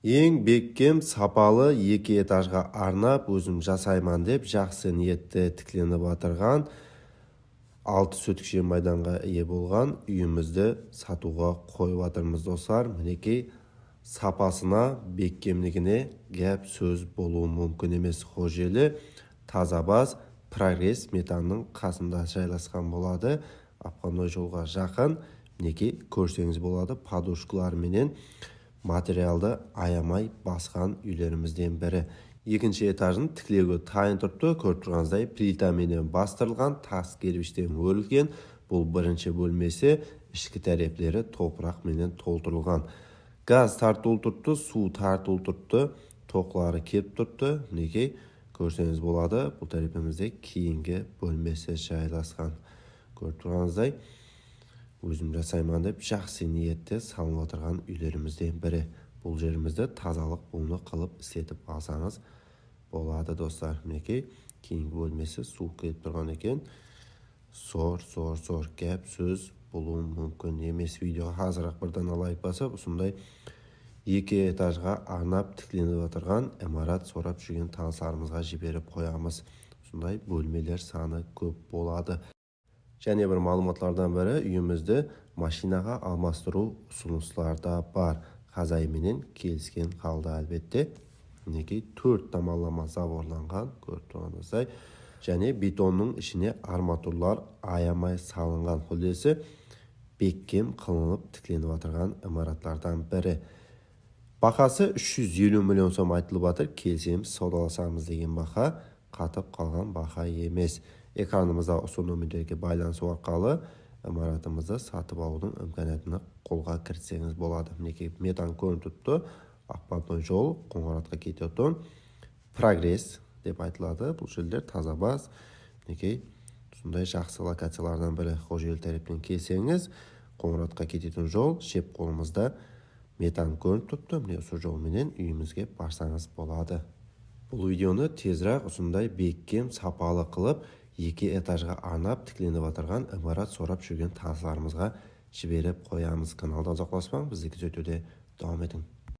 Ең беккем сапалы 2 этажға арнап өзім жасайман деп жақсы ниетті тікленіп атырған 6 сөтікше майданға ие болған үйімізді сатуға қойып атырмыз достар. Мінекей сапасына, беккемлігіне гәп сөз болуы мүмкін емес. Хожелі Тазабас Прогресс метанның қасында жайласқан болады. Апқаной жолға жақын. Мінекей көрсеңіз болады, подушкалар менен материалды аямай басқан үйлерімізден бірі. Екінші этажын тіклеуге тайын тұрыпты. Көріп тұрғаныңыздай плита менен бастырылған, тас кірпіштен өрілген. Бұл бірінші бөлмесі, ішкі тәреплері топырақ менен толтырылған. Газ тартылып тұрыпты, су тартылып тұрыпты, тоқлары кеп тұрыпты. Мінекей көрсеңіз болады, бұл тәрепемізде кейінгі бөлмесі жайласқан. Көріп тұрғаныңыздай өзім жасайман деп жақсы ниетте салынып отырған үйлерімізден бірі. Бұл жерімізді тазалық бұны қылып істетіп алсаңыз болады достар. Мінекей кейінгі бөлмесі су келіп тұрған екен. Зор кәп сөз болуы мүмкін емес. Видео қазырақ бірден лайк басып, осындай 2 этажға арнап тікленіп отырған имарат сорап жүрген таныстарымызға жіберіп қоямыз. Осындай бөлмелер саны көп болады. Және бір малыматлардан бірі үйімізді машинаға алмастыру ұсыныстарда бар. Қазайменен келіскен қалды әлбетте. Мінекей 4 тамалама заборланған, көріп тұрғаныңыздай. Және бетонның ішіне арматурлар аямай салынған. Құлдесі беккем қылынып тікленіп отырған имараттардан бірі. Бақасы 350 миллион сом айтылып жатыр. Келсеміз саудаласамыз деген бақа, қатып қалған бақа емес. Экранымызда осы нөмірлерге байланысу арқылы имаратымызды сатып алудың имканиятын қолға кіртсеңіз болады. Мінекей метан көрініп тұрыпты. Ақпараттық жол Қоңыратқа кететін Прогресс деп айтылады. Бұл жерлер Тазабас. Мінекей сондай жақсы локациялардан бірі. Хожел тәріптен келсеңіз, Қоңыратқа кететін жол шеп қолымызда метан көрініп тұрыпты. Міне осы жолменен үйімізге барсаңыз болады. Бұл видеоны тезірек осындай беккем сапалы қылып 2 этажға арнап тікленіп атырған имарат сорап жүрген таныстарымызға жіберіп қоямыз. Каналдан ұзақласпаң, бізді күзетуде давам етің.